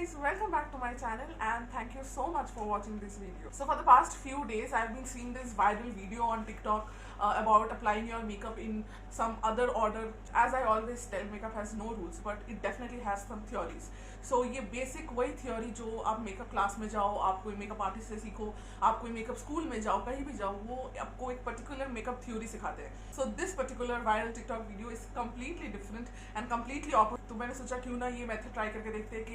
guys, welcome back to my channel and thank you so much for watching this video. So for the past few days I've been seeing this viral video on TikTok about applying your makeup in some other order. As I always tell, makeup has no rules but it definitely has some theories. So ये basic वही theory जो आप makeup class में जाओ, आप कोई makeup artist से सीखो, आप कोई makeup school में जाओ, कहीं भी जाओ, वो आपको एक particular makeup theory सिखाते हैं. So this particular viral TikTok video is completely different and completely opposite. तो मैंने सोचा क्यों ना ये मेथड ट्राई करके देखते हैं कि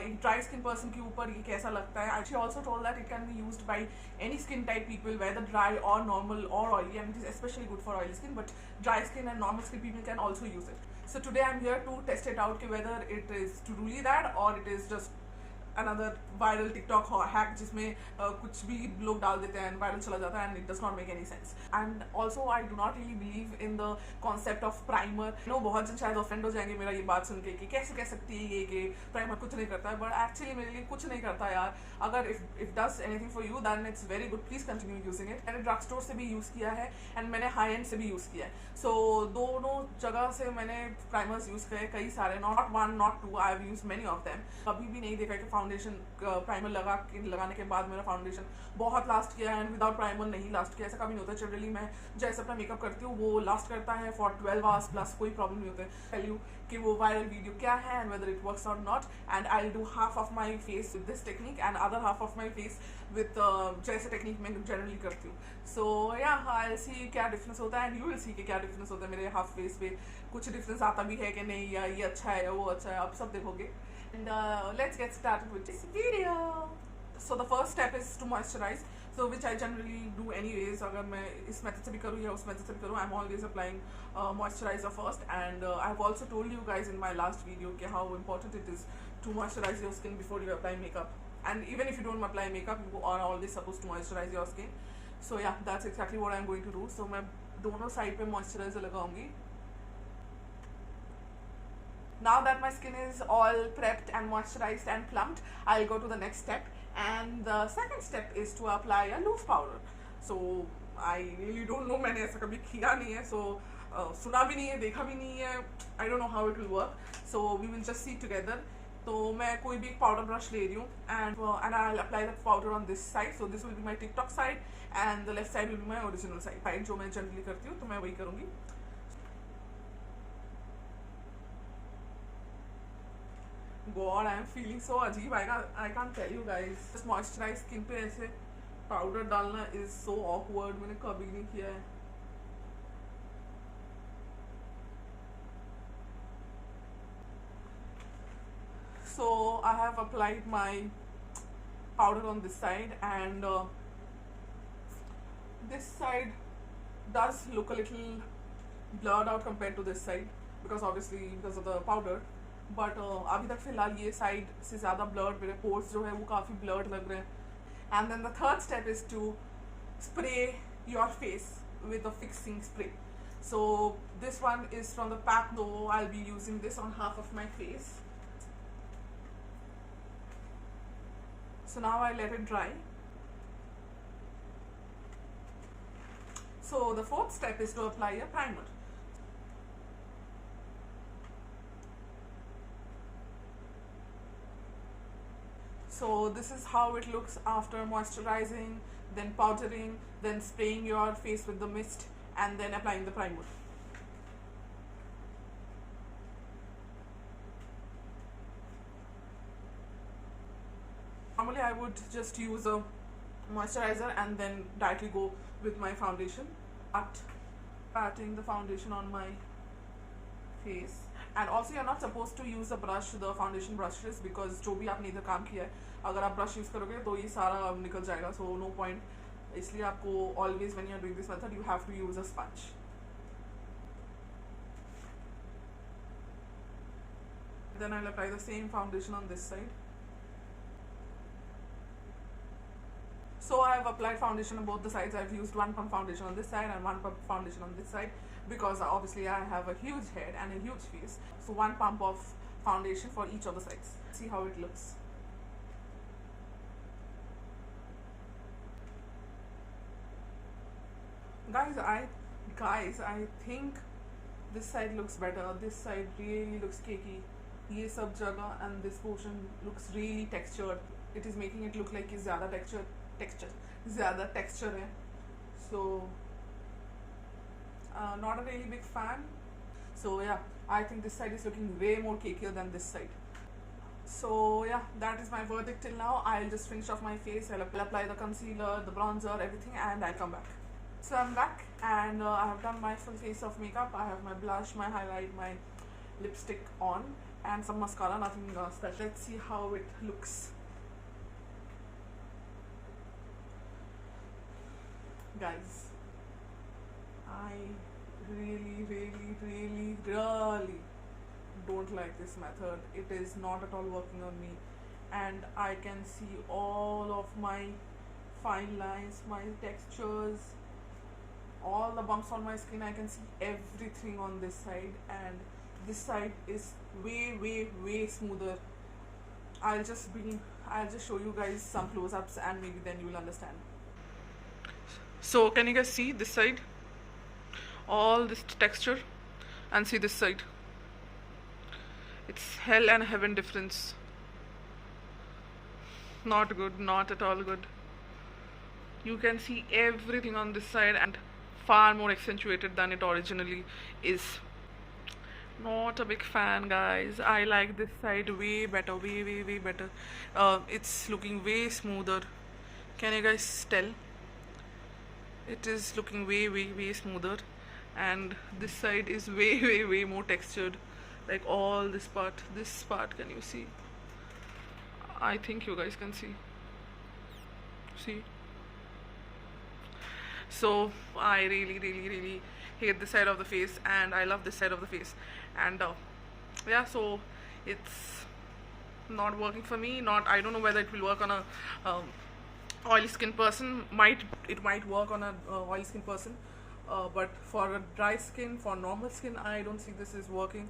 एक ड्राई स्किन पर्सन के ऊपर ये कैसा लगता है. She also told that it can be used by any skin type people, whether dry or normal or oily, and it is specially good for oily skin, but dry skin and normal skin people can also use it. So today I'm here to test it out कि whether it is truly that or it is just another viral TikTok hack जिसमें कुछ भी लोग डाल देते हैं and viral चला जाता है and it does not make any sense. And also I do not really believe in the concept of primer. No, बहुत जन शायद offend हो जाएंगे मेरा ये बात सुन के कि कैसे कह सकती है ये कि primer कुछ नहीं करता है, but actually मेरे लिए कुछ नहीं करता यार. अगर if does anything for you then it's very good, please continue using it. मैंने drug store से भी यूज़ किया है and मैंने high end से भी यूज़ किया है. So दोनों जगह से मैंने primers यूज़ किए कई सारे, not one not two, I have used many of them. कभी भी नहीं देखा कि फाउंडेशन प्राइमर लगाने के बाद मेरा फाउंडेशन बहुत लास्ट किया है एंड विदाउट प्राइमर नहीं लास्ट किया, ऐसा कभी नहीं होता. जनरली मैं जैसे अपना मेकअप करती हूँ वो लास्ट करता है फॉर 12 आवर्स प्लस, कोई प्रॉब्लम नहीं होता है. टेल यू कि वो वायरल वीडियो क्या है एंड वेदर इट वर्क्स और not, and I will do half of my face with this technique and other half of my face with जैसे टेक्निक मैं जनरली करती हूँ. सो या आई सी क्या डिफरेंस होता है एंड यू विल सी कि क्या डिफरेंस होता है मेरे हाफ फेस पे. कुछ डिफरेंस आता भी है कि नहीं, या ये अच्छा है या वो अच्छा है, आप सब देखोगे. And let's get started with this video. So the first step is to moisturize, so which I generally do anyways. अगर मैं इस method से भी करूँ या उस method से भी करूँ, I'm always applying moisturizer first. And I've also told you guys in my last video कि how important it is to moisturize your skin before you apply makeup. And even if you don't apply makeup, you are always supposed to moisturize your skin. So yeah, that's exactly what I'm going to do. So मैं दोनों side पे moisturizer लगाऊंगी. Now that my skin is all prepped and moisturized and plumped, I'll go to the next step, and the second step is to apply a loose powder. So I really don't know, मैंने ऐसा कभी किया नहीं है, so सुना भी नहीं है, देखा भी नहीं है. I don't know how it will work, so we will just see together. तो मैं कोई भी एक पाउडर ब्रश ले रही हूँ and I'll apply the powder on this side. So this will be my TikTok side and the left side will be my original side जो मैं जनरली करती हूँ, तो मैं वही करूँगी. God, I am feeling so अजीब. I can't tell you guys. Just moisturize skin पे ऐसे पाउडर डालना is so awkward. मैंने कभी नहीं किया है. So I have applied my powder on this side, and this side does look a little blurred out compared to this side because obviously because of the powder. But अभी तक फिलहाल ये side से ज़्यादा ब्लर्ड, मेरे pores जो है वो काफ़ी ब्लर्ड लग रहे हैं. And then the third step is to spray your face with a fixing spray. So this one is from the pack, though I will be using this on half of my face. So now I let it dry. So the fourth step is to apply a primer. So this is how it looks after moisturizing, then powdering, then spraying your face with the mist, and then applying the primer. Normally I would just use a moisturizer and then directly go with my foundation. Patting the foundation on my face. And also you're not supposed to use a brush, the foundation brushes, because जो भी आपने इधर काम किया है, अगर आप brush use करोगे तो ये सारा निकल जाएगा. So no point. इसलिए आपको always when you're doing this method you have to use a sponge. Then I'll apply the same foundation on this side. So I have applied foundation on both the sides. I've used one pump foundation on this side and one pump foundation on this side because obviously I have a huge head and a huge face. So one pump of foundation for each of the sides. See how it looks. Guys, I think this side looks better. This side really looks cakey. ये सब जगह and this portion looks really textured. It is making it look like कि ज़्यादा ज़्यादा texture है. So not a really big fan. So yeah, I think this side is looking way more cakier than this side. So yeah, that is my verdict till now. I'll just finish off my face. I'll apply the concealer, the bronzer, everything, and I'll come back. So I'm back, and I have done my full face of makeup. I have my blush, my highlight, my lipstick on, and some mascara, nothing special. Let's see how it looks. Guys, I really don't like this method. It is not at all working on me, and I can see all of my fine lines, my textures, all the bumps on my skin. I can see everything on this side, and this side is way smoother. I'll just show you guys some close-ups, and maybe then you will understand. So can you guys see this side, all this texture, and see this side? It's hell and heaven difference. Not good, not at all good. You can see everything on this side, and far more accentuated than it originally is. Not a big fan, guys. I like this side way better, way better. It's looking way smoother. Can you guys tell? It is looking way smoother, and this side is way more textured. Like all this part, can you see? I think you guys can see. So I really hate this side of the face, and I love this side of the face, and yeah, so it's not working for me. I don't know whether it will work on a oily skin person. It might work on a oily skin person, but for a dry skin, for normal skin, I don't see this is working.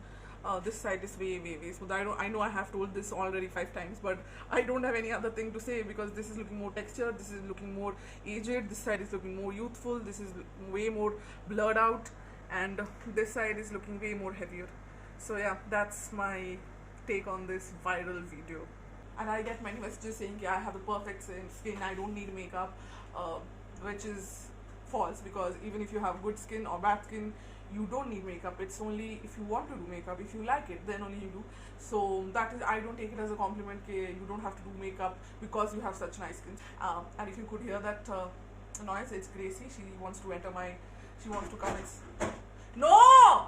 This side is way smooth. I know I have told this already 5 times, but I don't have any other thing to say, because this is looking more textured, this is looking more aged, this side is looking more youthful, this is way more blurred out, and this side is looking way more heavier. So yeah, that's my take on this viral video. And I get many messages saying I have the perfect skin, I don't need makeup, which is false, because even if you have good skin or bad skin, you don't need makeup. It's only if you want to do makeup, if you like it, then only you do. So that is, I don't take it as a compliment. You don't have to do makeup because you have such nice skin. And if you could hear that noise, it's Gracie. She wants to enter she wants to come no!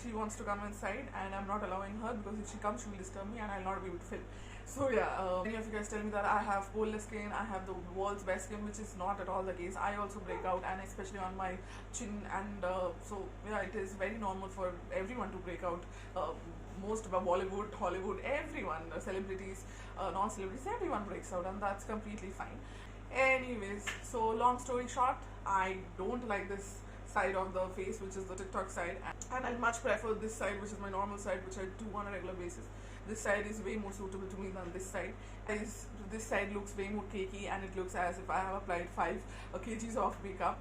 She wants to come inside, and I'm not allowing her, because if she comes, she will disturb me and I'll not be able to film. So yeah, many of you guys tell me that I have poreless skin, I have the world's best skin, which is not at all the case. I also break out, and especially on my chin, and so yeah, it is very normal for everyone to break out. Most of Bollywood, Hollywood, everyone, celebrities, non-celebrities, everyone breaks out, and that's completely fine. Anyways, so long story short, I don't like this side of the face, which is the TikTok side, and I much prefer this side, which is my normal side, which I do on a regular basis. This side is way more suitable to me than this side. This side looks way more cakey, and it looks as if I have applied 5 kgs of makeup,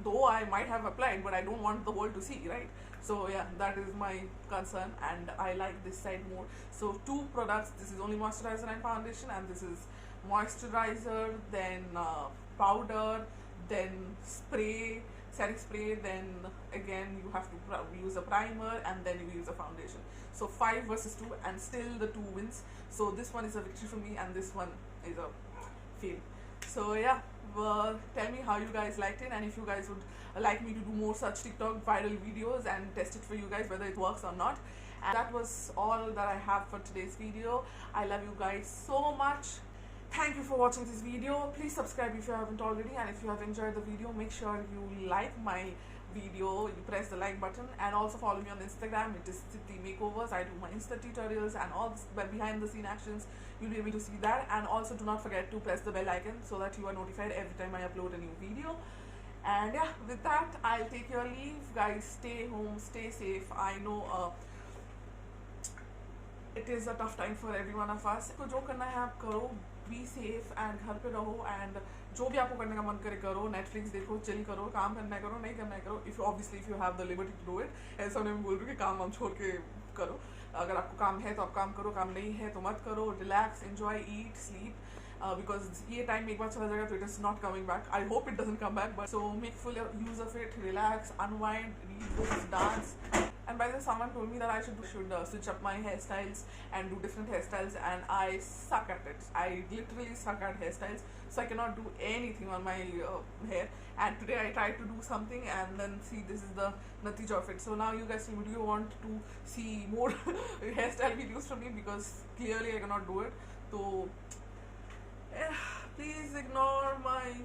though I might have applied, but I don't want the world to see, right? So yeah, that is my concern, and I like this side more. So 2 products, this is only moisturizer and foundation, and this is moisturizer, then powder, then spray, setting spray, then again you have to use a primer, and then you use a foundation. So 5 versus 2, and still the 2 wins. So this one is a victory for me, and this one is a fail. So yeah, tell me how you guys liked it, and if you guys would like me to do more such TikTok viral videos and test it for you guys whether it works or not. And that was all that I have for today's video. I love you guys so much. Thank you for watching this video. Please subscribe if you haven't already, and if you have enjoyed the video, make sure you like my video, you press the like button, and also follow me on Instagram. It is Siddhi Makeovers. I do my Insta tutorials and all this behind the scene actions. You'll be able to see that, and also do not forget to press the bell icon so that you are notified every time I upload a new video. And yeah, with that, I'll take your leave. Guys, stay home, stay safe. I know it is a tough time for every one of us. So जो करना है आप करो, be safe, and घर पे रहो, and जो भी आपको करने का मन करे करो, Netflix देखो, chill करो, काम करना है करो, नहीं करना है करो. If you have the liberty to do it. ऐसा नहीं बोल रही कि काम हम छोड़ के करो. अगर आपको काम है तो आप काम करो, काम नहीं है तो मत करो. Relax, enjoy, eat, sleep, because ये टाइम एक बार चला जाएगा तो it is not coming back. I hope it doesn't come back, but so make full use of it. Relax, unwind, read books, dance. And by the way, someone told me that I should switch up my hairstyles and do different hairstyles, and I suck at it. I literally suck at hairstyles, so I cannot do anything on my hair. And today I tried to do something, and then see, this is the natija of it. So now you guys, do you want to see more hairstyle videos from me? Because clearly I cannot do it. So please ignore my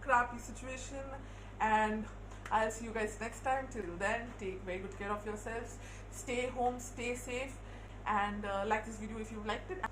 crappy situation, and I'll see you guys next time. Till then, take very good care of yourselves. Stay home, stay safe, and like this video if you liked it.